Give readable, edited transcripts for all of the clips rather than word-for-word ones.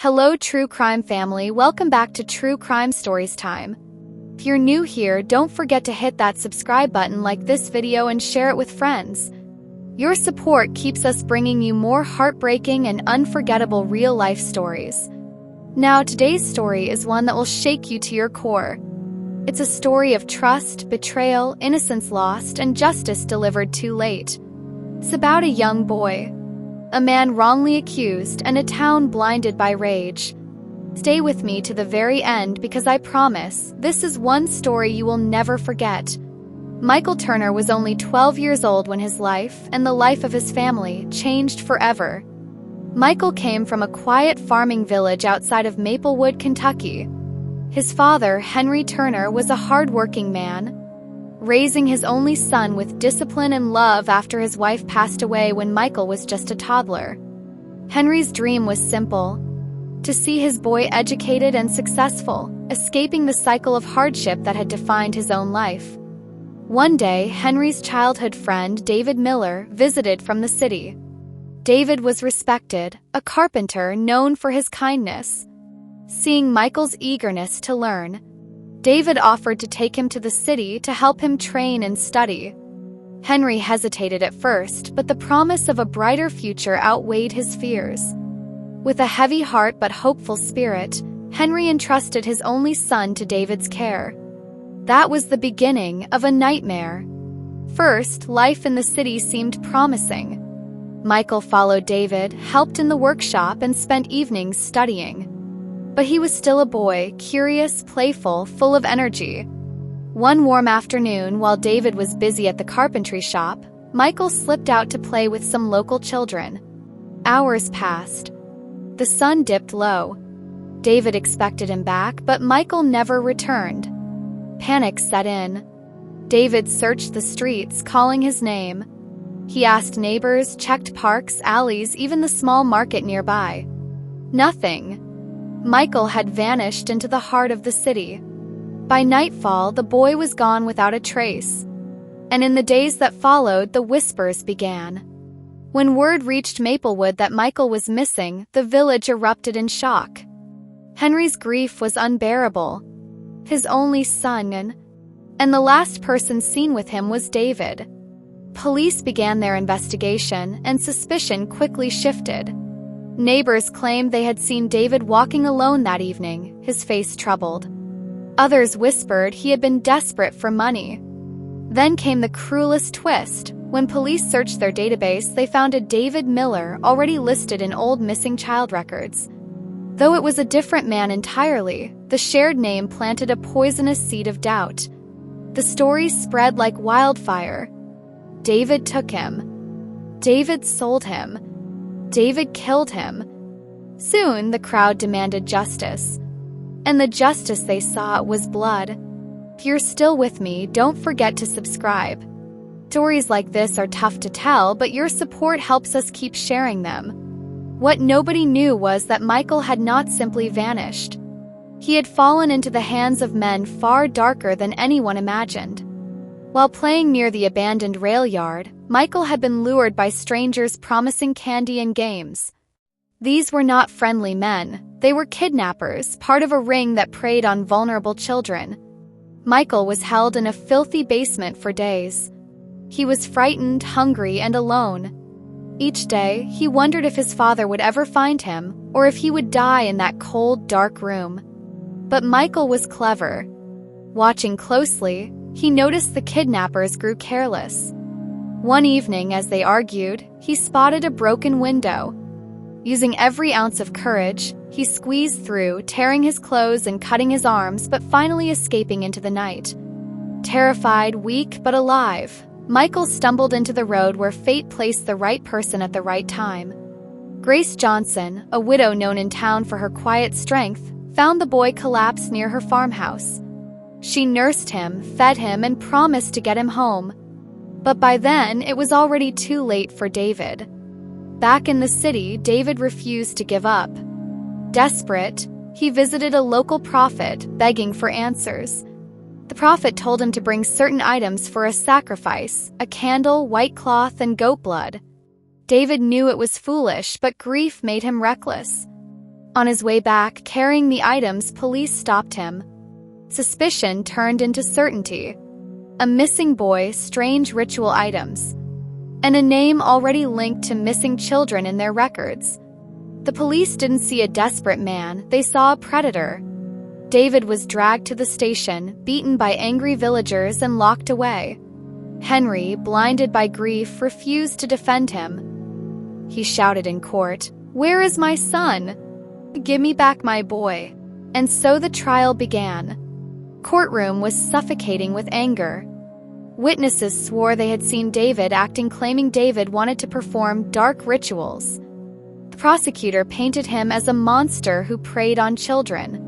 Hello, True Crime family. Welcome back to True Crime Stories Time. If you're new here, don't forget to hit that subscribe button, like this video, and share it with friends. Your support keeps us bringing you more heartbreaking and unforgettable real-life stories. Now, today's story is one that will shake you to your core. It's a story of trust, betrayal, innocence lost, and justice delivered too late. It's about a young boy, a man wrongly accused, and a town blinded by rage. Stay with me to the very end because I promise this is one story you will never forget. Michael Turner was only 12 years old when his life and the life of his family changed forever. Michael came from a quiet farming village outside of Maplewood, Kentucky. His father, Henry Turner, was a hard-working man, raising his only son with discipline and love after his wife passed away when Michael was just a toddler. Henry's dream was simple: to see his boy educated and successful, escaping the cycle of hardship that had defined his own life. One day, Henry's childhood friend, David Miller, visited from the city. David was respected, a carpenter known for his kindness. Seeing Michael's eagerness to learn, David offered to take him to the city to help him train and study. Henry hesitated at first, but the promise of a brighter future outweighed his fears. With a heavy heart but hopeful spirit, Henry entrusted his only son to David's care. That was the beginning of a nightmare. First, life in the city seemed promising. Michael followed David, helped in the workshop, and spent evenings studying. But he was still a boy, curious, playful, full of energy. One warm afternoon, while David was busy at the carpentry shop, Michael slipped out to play with some local children. Hours passed. The sun dipped low. David expected him back, but Michael never returned. Panic set in. David searched the streets, calling his name. He asked neighbors, checked parks, alleys, even the small market nearby. Nothing. Michael had vanished into the heart of the city. By nightfall, the boy was gone without a trace. And in the days that followed, the whispers began. When word reached Maplewood that Michael was missing, the village erupted in shock. Henry's grief was unbearable. His only son, and the last person seen with him was David. Police began their investigation, and suspicion quickly shifted. Neighbors claimed they had seen David walking alone that evening, his face troubled. Others whispered he had been desperate for money. Then came the cruelest twist. When police searched their database, they found a David Miller already listed in old missing child records. Though it was a different man entirely, the shared name planted a poisonous seed of doubt. The story spread like wildfire. David took him. David sold him. David killed him. Soon, the crowd demanded justice. And the justice they saw was blood. If you're still with me, don't forget to subscribe. Stories like this are tough to tell, but your support helps us keep sharing them. What nobody knew was that Michael had not simply vanished. He had fallen into the hands of men far darker than anyone imagined. While playing near the abandoned rail yard, Michael had been lured by strangers promising candy and games. These were not friendly men. They were kidnappers, part of a ring that preyed on vulnerable children. Michael was held in a filthy basement for days. He was frightened, hungry, and alone. Each day, he wondered if his father would ever find him, or if he would die in that cold, dark room. But Michael was clever. Watching closely, he noticed the kidnappers grew careless. One evening, as they argued, he spotted a broken window. Using every ounce of courage, he squeezed through, tearing his clothes and cutting his arms, but finally escaping into the night. Terrified, weak, but alive, Michael stumbled into the road where fate placed the right person at the right time. Grace Johnson, a widow known in town for her quiet strength, found the boy collapsed near her farmhouse. She nursed him, fed him, and promised to get him home. But by then, it was already too late for David. Back in the city, David refused to give up. Desperate, he visited a local prophet, begging for answers. The prophet told him to bring certain items for a sacrifice: a candle, white cloth, and goat blood. David knew it was foolish, but grief made him reckless. On his way back, carrying the items, police stopped him. Suspicion turned into certainty. A missing boy, strange ritual items, and a name already linked to missing children in their records. The police didn't see a desperate man, they saw a predator. David was dragged to the station, beaten by angry villagers and locked away. Henry, blinded by grief, refused to defend him. He shouted in court, "Where is my son? Give me back my boy." And so the trial began. Courtroom was suffocating with anger. Witnesses swore they had seen David acting, claiming David wanted to perform dark rituals. The prosecutor painted him as a monster who preyed on children.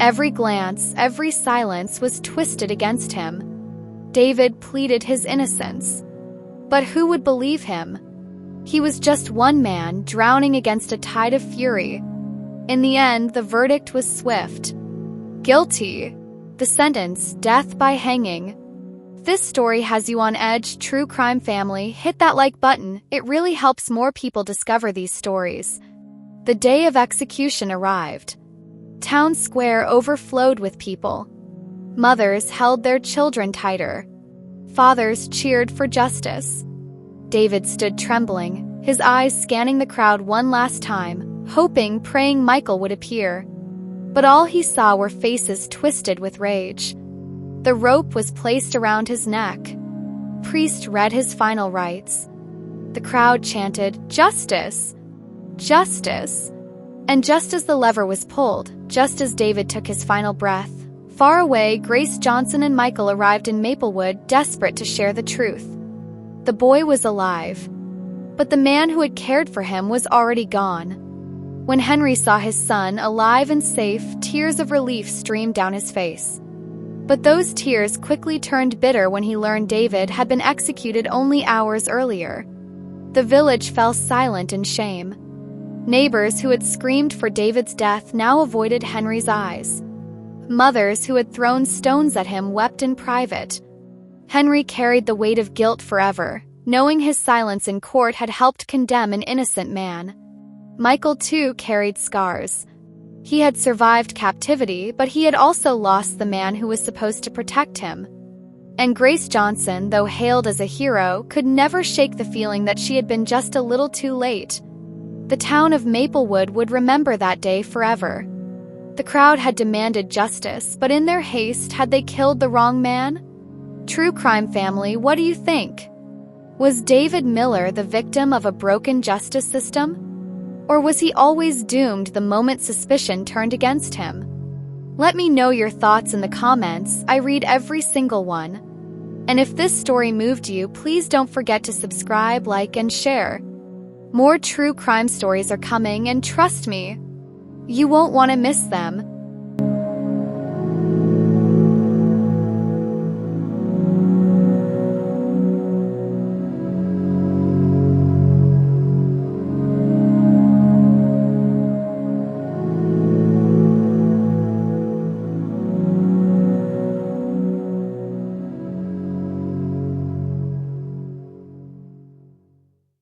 Every glance, every silence was twisted against him. David pleaded his innocence. But who would believe him? He was just one man drowning against a tide of fury. In the end, the verdict was swift. Guilty. The sentence, death by hanging. If this story has you on edge, true crime family, hit that like button. It really helps more people discover these stories. The day of execution arrived. Town square overflowed with people. Mothers held their children tighter. Fathers cheered for justice. David stood trembling, his eyes scanning the crowd one last time, hoping, praying Michael would appear. But all he saw were faces twisted with rage. The rope was placed around his neck. Priest read his final rites. The crowd chanted, "Justice! Justice!" And just as the lever was pulled, just as David took his final breath, far away, Grace Johnson and Michael arrived in Maplewood, desperate to share the truth. The boy was alive, but the man who had cared for him was already gone. When Henry saw his son alive and safe, tears of relief streamed down his face. But those tears quickly turned bitter when he learned David had been executed only hours earlier. The village fell silent in shame. Neighbors who had screamed for David's death now avoided Henry's eyes. Mothers who had thrown stones at him wept in private. Henry carried the weight of guilt forever, knowing his silence in court had helped condemn an innocent man. Michael, too, carried scars. He had survived captivity, but he had also lost the man who was supposed to protect him. And Grace Johnson, though hailed as a hero, could never shake the feeling that she had been just a little too late. The town of Maplewood would remember that day forever. The crowd had demanded justice, but in their haste, had they killed the wrong man? True crime family, what do you think? Was David Miller the victim of a broken justice system? Or was he always doomed the moment suspicion turned against him? Let me know your thoughts in the comments. I read every single one. And if this story moved you, please don't forget to subscribe, like, and share. More true crime stories are coming, and trust me, you won't want to miss them.